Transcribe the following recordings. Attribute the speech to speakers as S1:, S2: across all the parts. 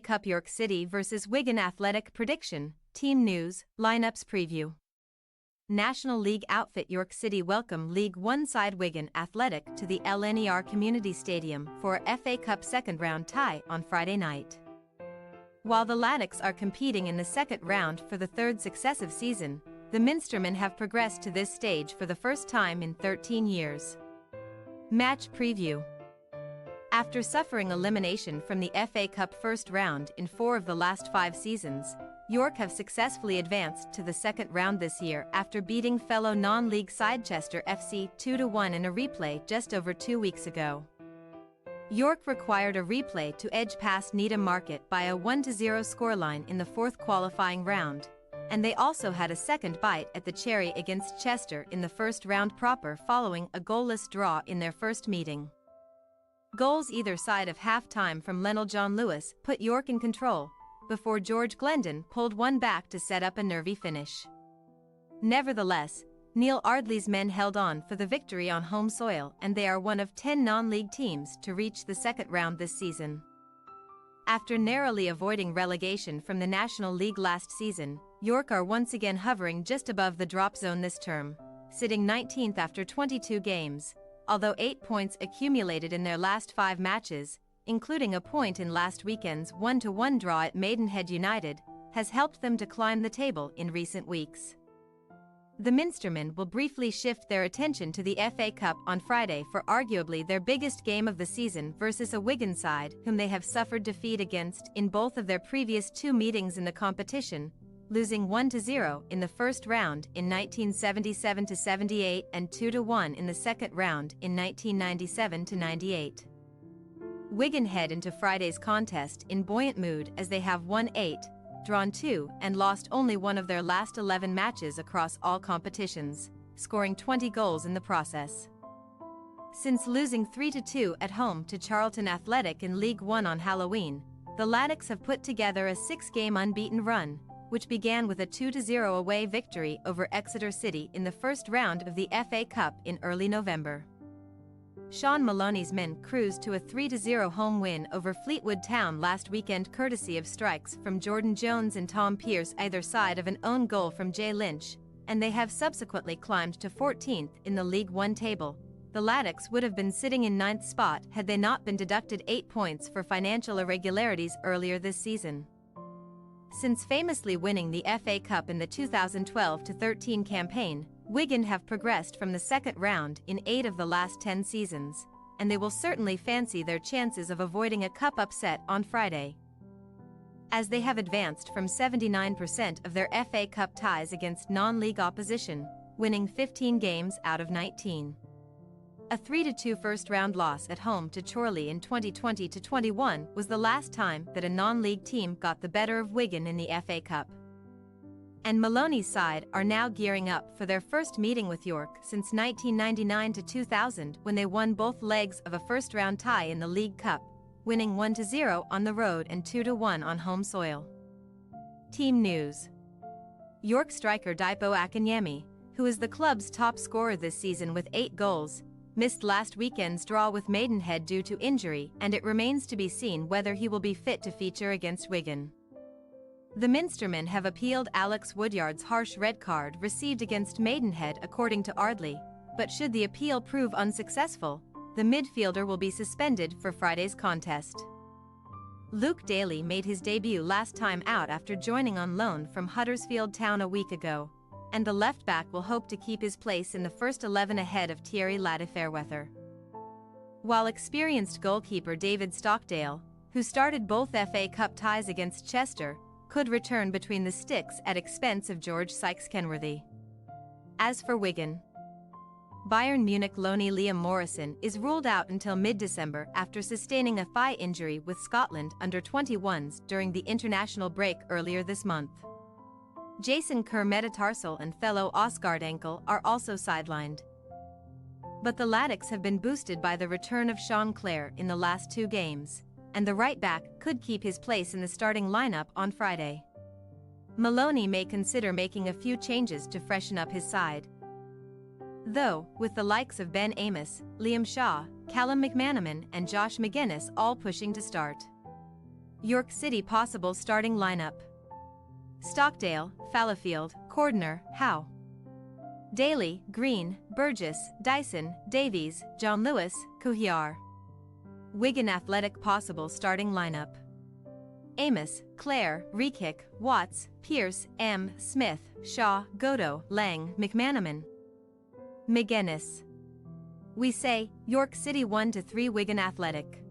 S1: Cup York City vs Wigan Athletic prediction, team news, lineups preview. National League outfit York City welcome League One side Wigan Athletic to the LNER Community Stadium for a FA Cup second-round tie on Friday night. While the Latics are competing in the second round for the third successive season, the Minstermen have progressed to this stage for the first time in 13 years. Match preview. After suffering elimination from the FA Cup first round in 4 of the last 5 seasons, York have successfully advanced to the second round this year after beating fellow non-league side Chester FC 2-1 in a replay just over 2 weeks ago. York required a replay to edge past Needham Market by a 1-0 scoreline in the fourth qualifying round, and they also had a second bite at the cherry against Chester in the first round proper following a goalless draw in their first meeting. Goals either side of half-time from Lionel John Lewis put York in control, before George Glendon pulled one back to set up a nervy finish. Nevertheless, Neil Ardley's men held on for the victory on home soil, and they are one of 10 non-league teams to reach the second round this season. After narrowly avoiding relegation from the National League last season, York are once again hovering just above the drop zone this term, sitting 19th after 22 games, although 8 points accumulated in their last 5 matches, including a point in last weekend's 1-1 draw at Maidenhead United, has helped them to climb the table in recent weeks. The Minstermen will briefly shift their attention to the FA Cup on Friday for arguably their biggest game of the season versus a Wigan side whom they have suffered defeat against in both of their previous 2 meetings in the competition, losing 1-0 in the first round in 1977-78 and 2-1 in the second round in 1997-98. Wigan head into Friday's contest in buoyant mood as they have won 8, drawn 2 and lost only one of their last 11 matches across all competitions, scoring 20 goals in the process. Since losing 3-2 at home to Charlton Athletic in League One on Halloween, the Latics have put together a 6-game unbeaten run, which began with a 2-0 away victory over Exeter City in the first round of the FA Cup in early November. Sean Maloney's men cruised to a 3-0 home win over Fleetwood Town last weekend courtesy of strikes from Jordan Jones and Tom Pearce either side of an own goal from Jay Lynch, and they have subsequently climbed to 14th in the League One table. The Latics would have been sitting in 9th spot had they not been deducted 8 points for financial irregularities earlier this season. Since famously winning the FA Cup in the 2012-13 campaign, Wigan have progressed from the second round in 8 of the last 10 seasons, and they will certainly fancy their chances of avoiding a cup upset on Friday, as they have advanced from 79% of their FA Cup ties against non-league opposition, winning 15 games out of 19. A 3-2 first-round loss at home to Chorley in 2020-21 was the last time that a non-league team got the better of Wigan in the FA Cup. And Maloney's side are now gearing up for their first meeting with York since 1999-2000 when they won both legs of a first-round tie in the League Cup, winning 1-0 on the road and 2-1 on home soil. Team news. York striker Dipo Akinyemi, who is the club's top scorer this season with 8 goals, missed last weekend's draw with Maidenhead due to injury, and it remains to be seen whether he will be fit to feature against Wigan. The Minstermen have appealed Alex Woodyard's harsh red card received against Maidenhead according to Ardley, but should the appeal prove unsuccessful, the midfielder will be suspended for Friday's contest. Luke Daly made his debut last time out after joining on loan from Huddersfield Town a week ago, and the left-back will hope to keep his place in the first 11 ahead of Thierry Ladefairweather. While experienced goalkeeper David Stockdale, who started both FA Cup ties against Chester, could return between the sticks at expense of George Sykes-Kenworthy. As for Wigan, Bayern Munich loanee Liam Morrison is ruled out until mid-December after sustaining a thigh injury with Scotland under-21s during the international break earlier this month. Jason Kerr metatarsal and fellow Osgard ankle are also sidelined. But the Latics have been boosted by the return of Sean Clare in the last 2 games, and the right-back could keep his place in the starting lineup on Friday. Maloney may consider making a few changes to freshen up his side, though, with the likes of Ben Amos, Liam Shaw, Callum McManaman and Josh McGuinness all pushing to start. York City possible starting lineup. Stockdale, Fallowfield, Cordner, Howe. Daly, Green, Burgess, Dyson, Davies, John Lewis, Kuhiar. Wigan Athletic possible starting lineup. Amos, Clare, Rekick, Watts, Pierce, M. Smith, Shaw, Godo, Lang, McManaman. McGuinness. We say, York City 1-3 Wigan Athletic.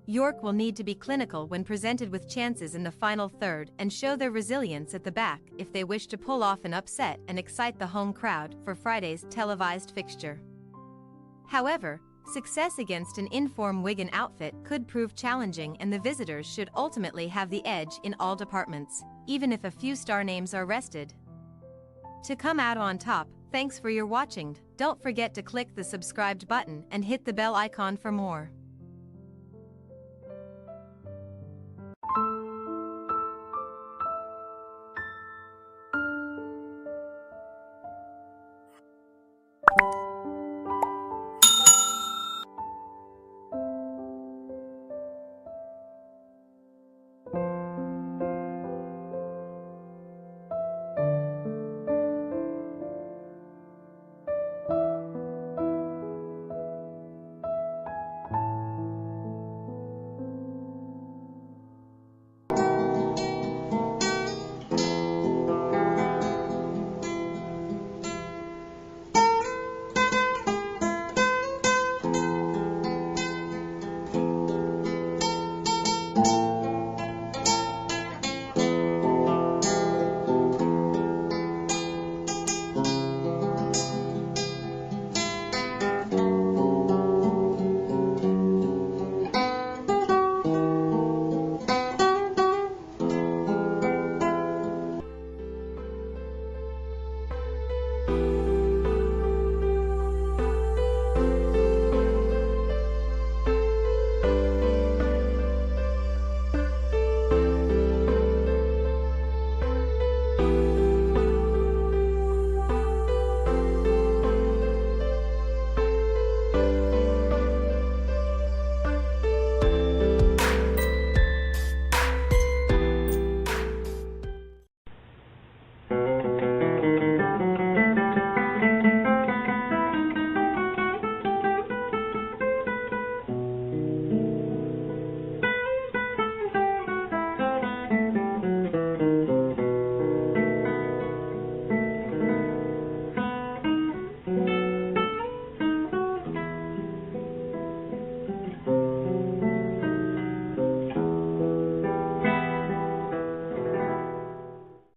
S1: York will need to be clinical when presented with chances in the final third and show their resilience at the back if they wish to pull off an upset and excite the home crowd for Friday's televised fixture. However, success against an in-form Wigan outfit could prove challenging, and the visitors should ultimately have the edge in all departments, even if a few star names are rested. To come out on top, thanks for your watching. Don't forget to click the subscribed button and hit the bell icon for more.